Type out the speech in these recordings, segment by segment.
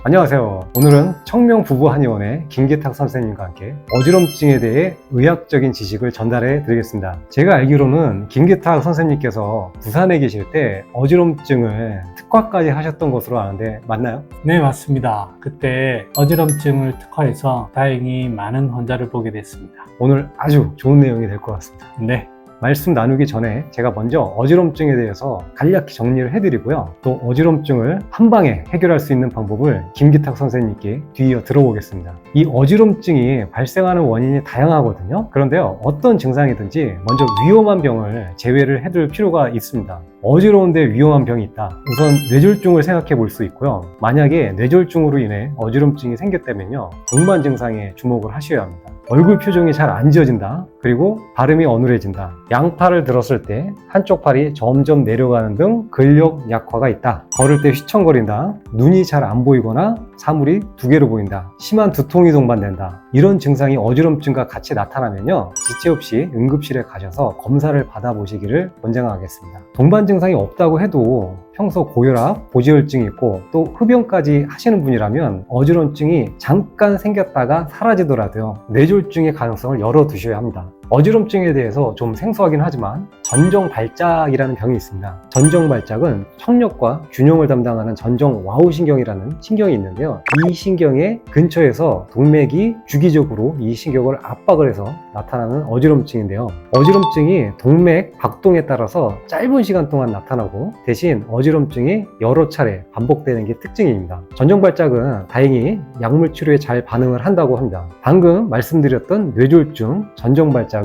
안녕하세요. 오늘은 청명 부부 한의원의 김기탁 선생님과 함께 어지럼증에 대해 의학적인 지식을 전달해 드리겠습니다. 제가 알기로는 김기탁 선생님께서 부산에 계실 때 어지럼증을 특화까지 하셨던 것으로 아는데 맞나요? 네, 맞습니다. 그때 어지럼증을 특화해서 다행히 많은 환자를 보게 됐습니다. 오늘 아주 좋은 내용이 될 것 같습니다. 네, 말씀 나누기 전에 제가 먼저 어지럼증에 대해서 간략히 정리를 해드리고요. 또 어지럼증을 한 방에 해결할 수 있는 방법을 김기탁 선생님께 뒤이어 들어보겠습니다. 이 어지럼증이 발생하는 원인이 다양하거든요. 그런데요, 어떤 증상이든지 먼저 위험한 병을 제외를 해둘 필요가 있습니다. 어지러운데 위험한 병이 있다. 우선 뇌졸중을 생각해 볼 수 있고요. 만약에 뇌졸중으로 인해 어지럼증이 생겼다면요, 동반 증상에 주목을 하셔야 합니다. 얼굴 표정이 잘 안 지어진다. 그리고 발음이 어눌해진다. 양팔을 들었을 때 한쪽 팔이 점점 내려가는 등 근력 약화가 있다. 걸을 때 휘청거린다. 눈이 잘 안 보이거나 사물이 두 개로 보인다. 심한 두통이 동반된다. 이런 증상이 어지럼증과 같이 나타나면요, 지체 없이 응급실에 가셔서 검사를 받아보시기를 권장하겠습니다. 동반 증상이 없다고 해도 평소 고혈압, 고지혈증이 있고 또 흡연까지 하시는 분이라면 어지럼증이 잠깐 생겼다가 사라지더라도요, 뇌졸중의 가능성을 열어두셔야 합니다. 어지럼증에 대해서 좀 생소하긴 하지만 전정발작이라는 병이 있습니다. 전정발작은 청력과 균형을 담당하는 전정와우신경이라는 신경이 있는데요, 이 신경의 근처에서 동맥이 주기적으로 이 신경을 압박을 해서 나타나는 어지럼증인데요, 어지럼증이 동맥 박동에 따라서 짧은 시간 동안 나타나고 대신 어지럼증이 여러 차례 반복되는 게 특징입니다. 전정발작은 다행히 약물 치료에 잘 반응을 한다고 합니다. 방금 말씀드렸던 뇌졸중, 전정발작은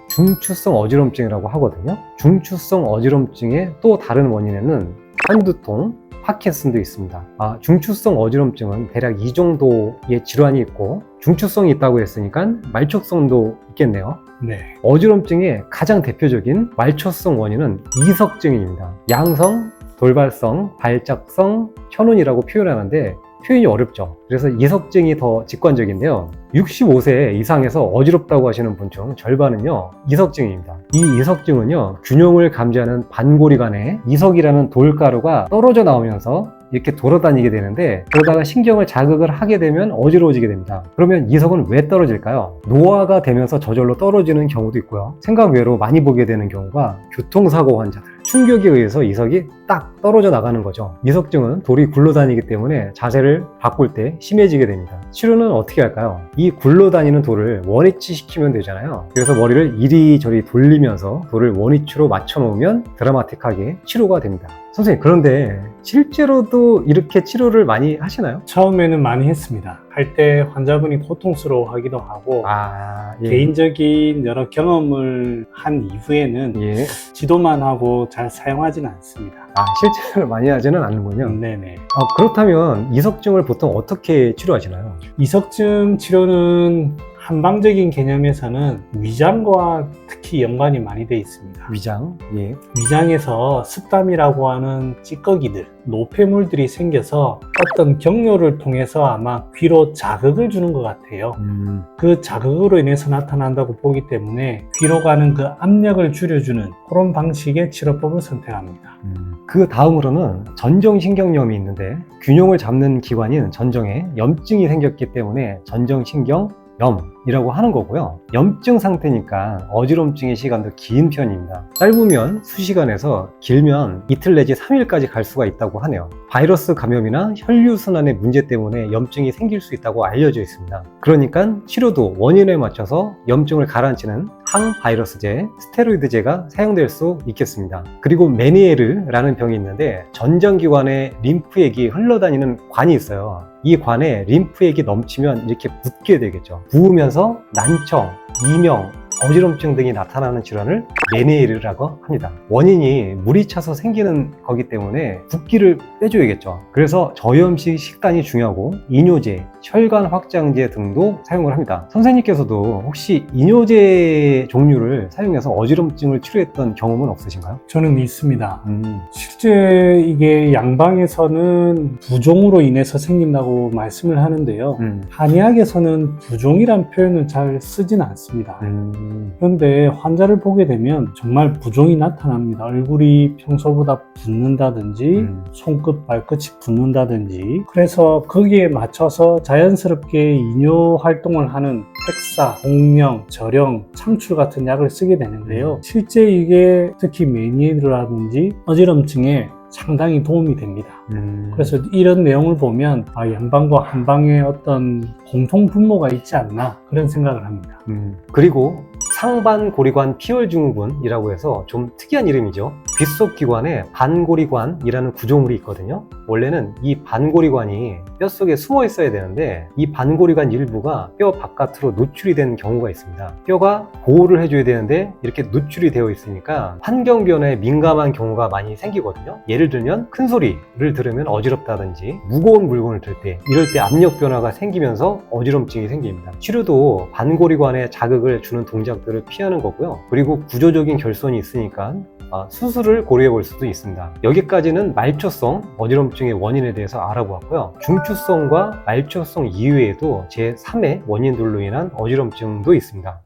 중추성 어지럼증이라고 하거든요. 중추성 어지럼증의 또 다른 원인에는 편두통, 파킨슨도 있습니다. 중추성 어지럼증은 대략 이 정도의 질환이 있고, 중추성이 있다고 했으니까 말초성도 있겠네요. 네. 어지럼증의 가장 대표적인 말초성 원인은 이석증입니다. 양성, 돌발성, 발작성, 현운이라고 표현하는데 표현이 어렵죠. 그래서 이석증이 더 직관적인데요, 65세 이상에서 어지럽다고 하시는 분 중 절반은요, 이석증입니다. 이 이석증은요, 균형을 감지하는 반고리관에 이석이라는 돌가루가 떨어져 나오면서 이렇게 돌아다니게 되는데, 그러다가 신경을 자극을 하게 되면 어지러워지게 됩니다. 그러면 이석은 왜 떨어질까요? 노화가 되면서 저절로 떨어지는 경우도 있고요, 생각 외로 많이 보게 되는 경우가 교통사고 환자들, 충격에 의해서 이석이 딱 떨어져 나가는 거죠. 이석증은 돌이 굴러다니기 때문에 자세를 바꿀 때 심해지게 됩니다. 치료는 어떻게 할까요? 이 굴러다니는 돌을 원위치 시키면 되잖아요. 그래서 머리를 이리저리 돌리면서 돌을 원위치로 맞춰 놓으면 드라마틱하게 치료가 됩니다. 선생님, 그런데 실제로도 이렇게 치료를 많이 하시나요? 처음에는 많이 했습니다. 할 때 환자분이 고통스러워 하기도 하고, 예. 개인적인 여러 경험을 한 이후에는 예. 지도만 하고 잘 사용하지는 않습니다. 실제로 많이 하지는 않는군요. 네네. 그렇다면 이석증을 보통 어떻게 치료하시나요? 이석증 치료는 한방적인 개념에서는 위장과 특히 연관이 많이 되어 있습니다. 위장, 예. 위장에서 습담이라고 하는 찌꺼기들, 노폐물들이 생겨서 어떤 경로를 통해서 아마 귀로 자극을 주는 것 같아요. 그 자극으로 인해서 나타난다고 보기 때문에 귀로 가는 그 압력을 줄여주는 그런 방식의 치료법을 선택합니다. 그 다음으로는 전정신경염이 있는데, 균형을 잡는 기관인 전정에 염증이 생겼기 때문에 전정신경염이라고 하는 거고요. 염증 상태니까 어지럼증의 시간도 긴 편입니다. 짧으면 수시간에서 길면 이틀 내지 3일까지 갈 수가 있다고 하네요. 바이러스 감염이나 혈류순환의 문제 때문에 염증이 생길 수 있다고 알려져 있습니다. 그러니까 치료도 원인에 맞춰서 염증을 가라앉히는 항바이러스제, 스테로이드제가 사용될 수 있겠습니다. 그리고 메니에르라는 병이 있는데, 전정기관에 림프액이 흘러다니는 관이 있어요. 이 관에 림프액이 넘치면 이렇게 붓게 되겠죠. 부으면서 난청, 이명, 어지럼증 등이 나타나는 질환을 메니에르라고 합니다. 원인이 물이 차서 생기는 거기 때문에 붓기를 빼줘야겠죠. 그래서 저염식 식단이 중요하고 이뇨제, 혈관 확장제 등도 사용을 합니다. 선생님께서도 혹시 이뇨제 종류를 사용해서 어지럼증을 치료했던 경험은 없으신가요? 저는 있습니다. 실제 이게 양방에서는 부종으로 인해서 생긴다고 말씀을 하는데요. 한의학에서는 부종이란 표현을 잘 쓰진 않습니다. 그런데 환자를 보게 되면 정말 부종이 나타납니다. 얼굴이 평소보다 붓는다든지 손끝, 발끝이 붓는다든지, 그래서 거기에 맞춰서 자연스럽게 이뇨 활동을 하는 핵사, 공명, 절영, 창출 같은 약을 쓰게 되는데요. 실제 이게 특히 메니에이드라든지 어지럼증에 상당히 도움이 됩니다. 그래서 이런 내용을 보면 양방과 한방에 어떤 공통 분모가 있지 않나 그런 생각을 합니다. 그리고 상반고리관 피혈증후군이라고 해서 좀 특이한 이름이죠. 귓속기관에 반고리관이라는 구조물이 있거든요. 원래는 이 반고리관이 뼛속에 숨어 있어야 되는데 이 반고리관 일부가 뼈 바깥으로 노출이 되는 경우가 있습니다. 뼈가 보호를 해줘야 되는데 이렇게 노출이 되어 있으니까 환경 변화에 민감한 경우가 많이 생기거든요. 예를 들면 큰 소리를 들으면 어지럽다든지 무거운 물건을 들 때, 이럴 때 압력 변화가 생기면서 어지럼증이 생깁니다. 치료도 반고리관에 자극을 주는 동작들을 피하는 거고요. 그리고 구조적인 결손이 있으니까 수술을 고려해 볼 수도 있습니다. 여기까지는 말초성 어지럼증의 원인에 대해서 알아보았고요. 중추성과 말초성 이외에도 제3의 원인들로 인한 어지럼증도 있습니다.